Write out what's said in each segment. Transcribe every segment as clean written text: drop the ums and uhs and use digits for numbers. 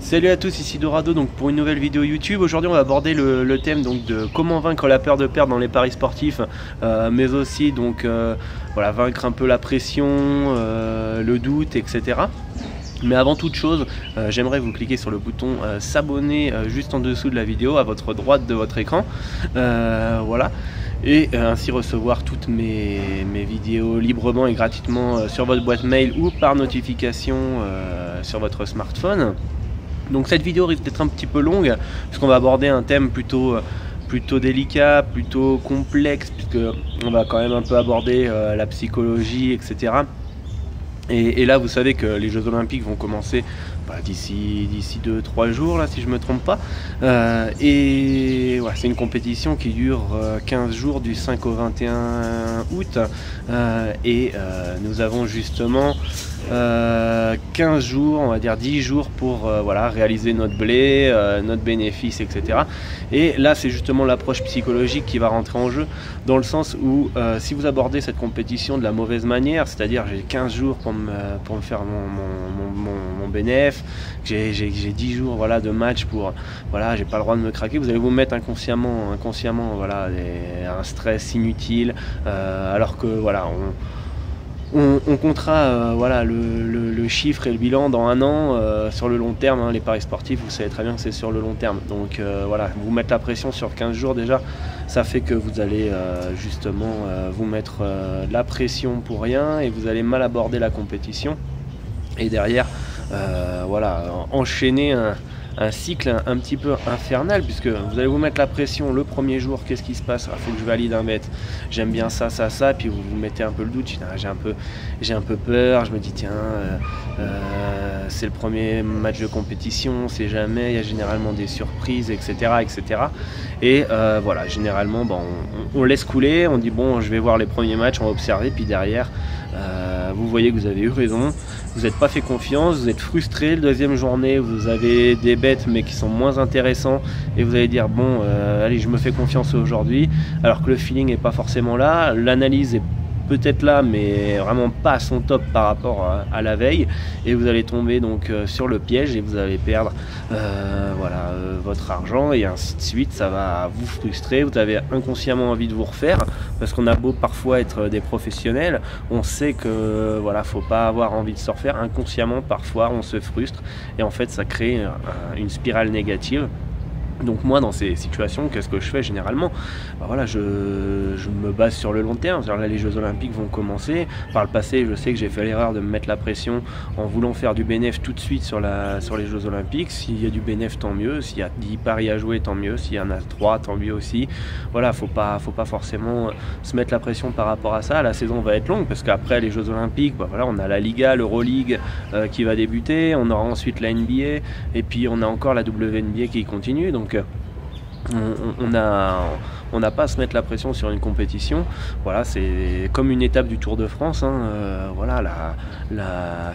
Salut à tous, ici Dorado donc pour une nouvelle vidéo YouTube. Aujourd'hui on va aborder le thème donc de comment vaincre la peur de perdre dans les paris sportifs, mais aussi donc voilà, vaincre un peu la pression, le doute, etc. Mais avant toute chose, j'aimerais vous cliquer sur le bouton s'abonner juste en dessous de la vidéo, à votre droite de votre écran, voilà, et ainsi recevoir toutes mes vidéos librement et gratuitement sur votre boîte mail ou par notification sur votre smartphone. Donc cette vidéo risque d'être un petit peu longue puisqu'on va aborder un thème plutôt délicat, plutôt complexe, puisque on va quand même un peu aborder la psychologie, etc. Et là vous savez que les Jeux Olympiques vont commencer d'ici 2-3 jours là, si je me trompe pas, et ouais, c'est une compétition qui dure 15 jours du 5 au 21 août, et nous avons justement 15 jours, on va dire 10 jours pour voilà, réaliser notre blé, notre bénéfice, etc. Et là c'est justement l'approche psychologique qui va rentrer en jeu, dans le sens où si vous abordez cette compétition de la mauvaise manière, c'est-à-dire j'ai 15 jours pour me faire mon bénéfice, j'ai 10 jours voilà, de match pour, voilà, j'ai pas le droit de me craquer, vous allez vous mettre inconsciemment voilà, un stress inutile, alors que voilà, on comptera voilà, le chiffre et le bilan dans un an, sur le long terme, hein, les paris sportifs, vous savez très bien que c'est sur le long terme. Donc voilà, vous mettre la pression sur 15 jours déjà, ça fait que vous allez justement vous mettre de la pression pour rien, et vous allez mal aborder la compétition. Et derrière, voilà, enchaîner un cycle un petit peu infernal, puisque vous allez vous mettre la pression le premier jour. Qu'est-ce qui se passe? Il faut que je valide un bet, j'aime bien ça, puis vous vous mettez un peu le doute, j'ai un peu peur, je me dis tiens, c'est le premier match de compétition, c'est jamais, il y a généralement des surprises, etc. Et voilà, généralement on laisse couler, on dit bon, je vais voir les premiers matchs, on va observer, puis derrière vous voyez que vous avez eu raison, vous n'êtes pas fait confiance, vous êtes frustré, la deuxième journée vous avez des bêtes mais qui sont moins intéressants, et vous allez dire bon, allez, je me fais confiance aujourd'hui, alors que le feeling n'est pas forcément là, l'analyse est peut-être là mais vraiment pas à son top par rapport à la veille, et vous allez tomber donc sur le piège, et vous allez perdre voilà, votre argent, et ainsi de suite. Ça va vous frustrer, vous avez inconsciemment envie de vous refaire, parce qu'on a beau parfois être des professionnels, on sait que voilà, faut pas avoir envie de se refaire, inconsciemment parfois on se frustre, et en fait ça crée une spirale négative. Donc moi dans ces situations, qu'est-ce que je fais généralement? Voilà, je me base sur le long terme. Là les Jeux Olympiques vont commencer. Par le passé, je sais que j'ai fait l'erreur de me mettre la pression en voulant faire du bénéf tout de suite sur les Jeux Olympiques. S'il y a du bénéf, tant mieux. S'il y a 10 paris à jouer, tant mieux. S'il y en a 3, tant mieux aussi. Voilà, faut pas forcément se mettre la pression par rapport à ça. La saison va être longue, parce qu'après les Jeux Olympiques, voilà, on a la Liga, l'Euroleague qui va débuter. On aura ensuite la NBA, et puis on a encore la WNBA qui continue. Donc on n'a pas à se mettre la pression sur une compétition. Voilà, c'est comme une étape du Tour de France, hein, voilà,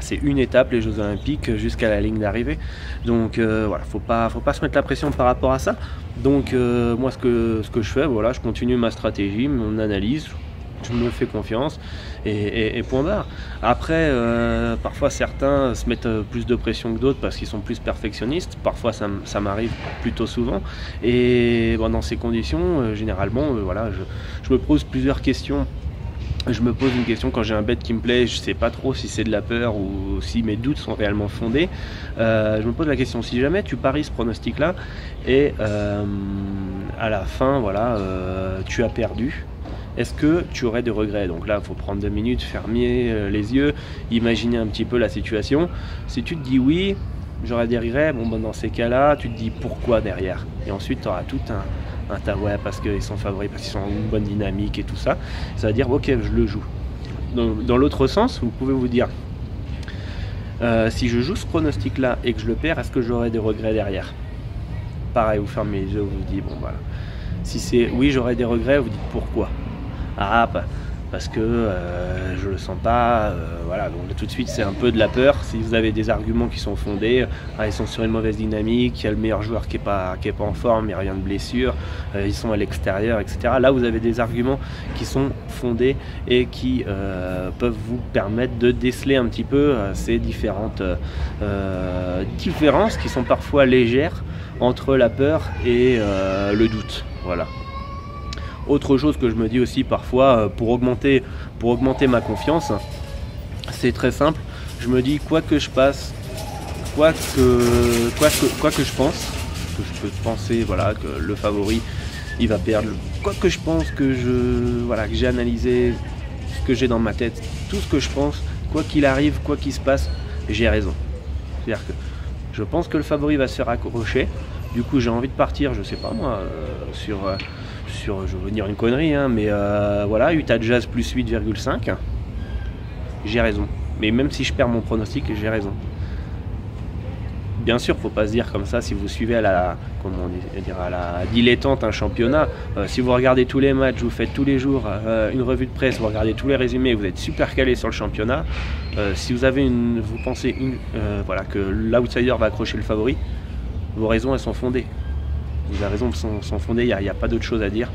c'est une étape, les Jeux Olympiques, jusqu'à la ligne d'arrivée. Donc voilà, faut pas se mettre la pression par rapport à ça. Donc moi ce que je fais, voilà, je continue ma stratégie, mon analyse, je me fais confiance, et point barre. Après parfois certains se mettent plus de pression que d'autres parce qu'ils sont plus perfectionnistes. Parfois ça m'arrive plutôt souvent, et dans ces conditions généralement voilà, je me pose plusieurs questions. Je me pose une question quand j'ai un bet qui me plaît, je sais pas trop si c'est de la peur ou si mes doutes sont réellement fondés. Je me pose la question, si jamais tu paries ce pronostic là, et à la fin voilà, tu as perdu, est-ce que tu aurais des regrets? Donc là, il faut prendre 2 minutes, fermer les yeux, imaginer un petit peu la situation. Si tu te dis oui, j'aurais des regrets, dans ces cas-là, tu te dis pourquoi derrière. Et ensuite, tu auras tout un tas, ouais, parce qu'ils sont favoris, parce qu'ils sont en une bonne dynamique et tout ça. Ça veut dire, ok, je le joue. Dans l'autre sens, vous pouvez vous dire, si je joue ce pronostic-là et que je le perds, est-ce que j'aurai des regrets derrière? Pareil, vous fermez les yeux, vous vous dites, bon voilà. Si c'est oui, j'aurai des regrets, vous dites pourquoi? parce que je le sens pas. Voilà, donc là, tout de suite c'est un peu de la peur. Si vous avez des arguments qui sont fondés, ils sont sur une mauvaise dynamique, il y a le meilleur joueur qui est pas en forme, il n'y a rien de blessure, ils sont à l'extérieur, etc. Là vous avez des arguments qui sont fondés et qui peuvent vous permettre de déceler un petit peu ces différentes différences qui sont parfois légères entre la peur et le doute. Voilà. Autre chose que je me dis aussi parfois pour augmenter ma confiance, c'est très simple. Je me dis quoi que je passe, quoi que je pense, que je peux penser voilà que le favori il va perdre, quoi que je pense que j'ai analysé ce que j'ai dans ma tête, tout ce que je pense, quoi qu'il arrive, quoi qu'il se passe, j'ai raison. C'est-à-dire que je pense que le favori va se faire accrocher. Du coup, j'ai envie de partir, je sais pas moi, sur je veux dire une connerie, hein, mais voilà, Utah Jazz plus 8,5. J'ai raison. Mais même si je perds mon pronostic, j'ai raison. Bien sûr, faut pas se dire comme ça si vous suivez à la dilettante un championnat. Si vous regardez tous les matchs, vous faites tous les jours une revue de presse, vous regardez tous les résumés, vous êtes super calé sur le championnat. Si vous avez vous pensez voilà, que l'outsider va accrocher le favori, vos raisons elles sont fondées. Vos raisons sont fondées, il n'y a pas d'autre chose à dire.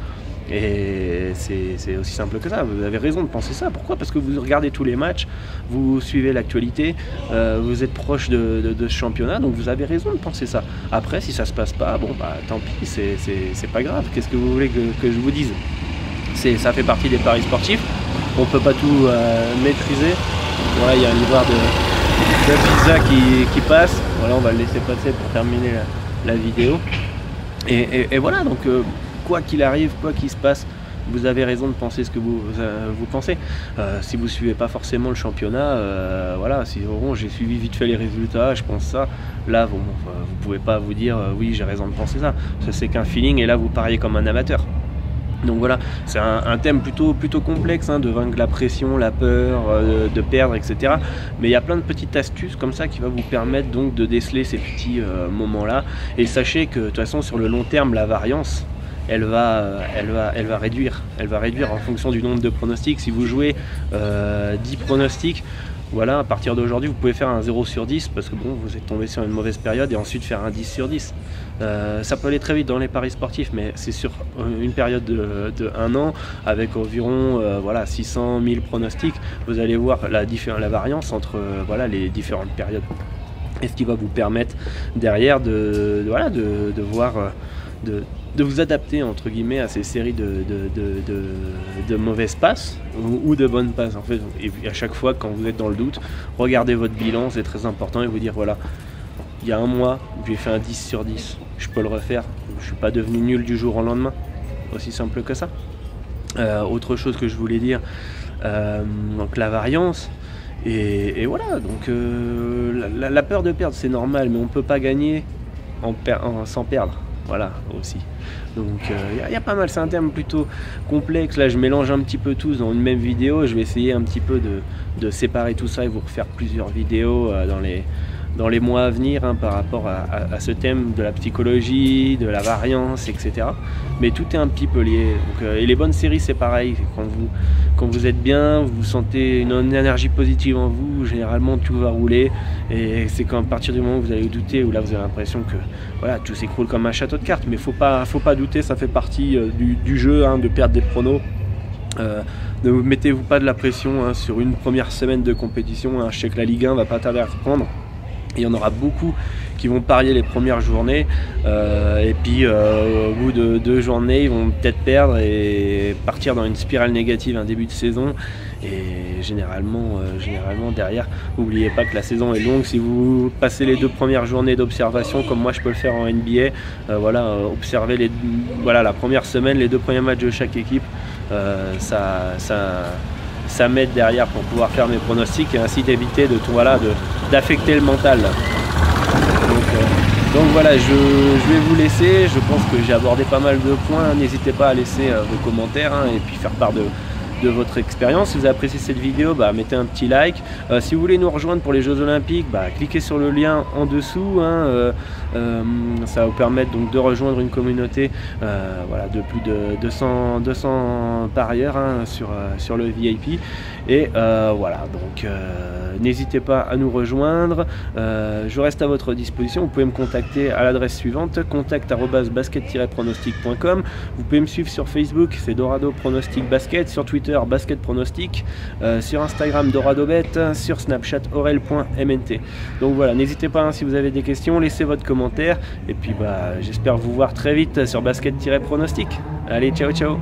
Et c'est aussi simple que ça, vous avez raison de penser ça. Pourquoi? Parce que vous regardez tous les matchs, vous suivez l'actualité, vous êtes proche de ce championnat, donc vous avez raison de penser ça. Après, si ça se passe pas, bon bah tant pis, c'est pas grave. Qu'est-ce que vous voulez que je vous dise? Ça fait partie des paris sportifs, on peut pas tout maîtriser. Voilà, il y a un livreur de pizza qui passe, voilà, on va le laisser passer pour terminer la vidéo. Et voilà, donc quoi qu'il arrive, quoi qu'il se passe, vous avez raison de penser ce que vous pensez. Si vous ne suivez pas forcément le championnat, voilà, si j'ai suivi vite fait les résultats, je pense ça, là, vous ne pouvez pas vous dire oui, j'ai raison de penser ça. Ça, c'est qu'un feeling, et là, vous pariez comme un amateur. Donc voilà, c'est un thème plutôt complexe, hein, de vaincre la pression, la peur, de perdre, etc. Mais il y a plein de petites astuces comme ça qui va vous permettre donc de déceler ces petits moments-là. Et sachez que de toute façon, sur le long terme, la variance, elle va réduire en fonction du nombre de pronostics. Si vous jouez 10 pronostics, voilà, à partir d'aujourd'hui, vous pouvez faire un 0 sur 10 parce que bon, vous êtes tombé sur une mauvaise période, et ensuite faire un 10 sur 10. Ça peut aller très vite dans les paris sportifs, mais c'est sur une période de 1 an avec environ voilà, 600 000 pronostics. Vous allez voir la variance entre voilà, les différentes périodes. Et ce qui va vous permettre derrière de voir de vous adapter entre guillemets à ces séries de mauvaises passes ou de bonnes passes en fait. Et à chaque fois quand vous êtes dans le doute, regardez votre bilan, c'est très important, et vous dire voilà, il y a un mois j'ai fait un 10 sur 10, je peux le refaire, je suis pas devenu nul du jour au lendemain, aussi simple que ça. Autre chose que je voulais dire, donc la variance. Et voilà, donc la peur de perdre c'est normal, mais on peut pas gagner sans perdre. Voilà aussi. Donc il y a pas mal, c'est un terme plutôt complexe. Là je mélange un petit peu tous dans une même vidéo. Je vais essayer un petit peu de séparer tout ça et vous refaire plusieurs vidéos dans les mois à venir, hein, par rapport à ce thème de la psychologie, de la variance, etc. Mais tout est un petit peu lié. Donc, et les bonnes séries c'est pareil, quand vous êtes bien, vous sentez une énergie positive en vous, généralement tout va rouler. Et c'est quand à partir du moment où vous allez douter, où là vous avez l'impression que voilà, tout s'écroule comme un château de cartes. Mais faut pas douter, ça fait partie du jeu, hein, de perdre des pronos. Ne mettez-vous pas de la pression, hein, sur une première semaine de compétition, hein. Je sais que la Ligue 1 va pas tarder à reprendre. Il y en aura beaucoup qui vont parier les premières journées, et puis au bout de 2 journées ils vont peut-être perdre et partir dans une spirale négative un début de saison. Et généralement derrière, n'oubliez pas que la saison est longue. Si vous passez les 2 premières journées d'observation comme moi je peux le faire en NBA, voilà, observez la première semaine, les 2 premiers matchs de chaque équipe, ça m'aide derrière pour pouvoir faire mes pronostics et ainsi d'éviter d'affecter le mental. Donc voilà, je vais vous laisser. Je pense que j'ai abordé pas mal de points. N'hésitez pas à laisser vos commentaires, hein, et puis faire part de de votre expérience. Si vous avez apprécié cette vidéo, mettez un petit like. Si vous voulez nous rejoindre pour les Jeux Olympiques, cliquez sur le lien en dessous. Ça va vous permettre donc de rejoindre une communauté de plus de 200 parieurs sur le VIP. Et n'hésitez pas à nous rejoindre. Je reste à votre disposition. Vous pouvez me contacter à l'adresse suivante, contact@basket-pronostic.com. Vous pouvez me suivre sur Facebook, c'est Dorado Pronostic Basket, sur Twitter Basket Pronostic, sur Instagram DoradoBet, sur Snapchat Aurel.mnt. Donc voilà, n'hésitez pas si vous avez des questions, laissez votre commentaire et puis j'espère vous voir très vite sur Basket-Pronostic. Allez, ciao ciao.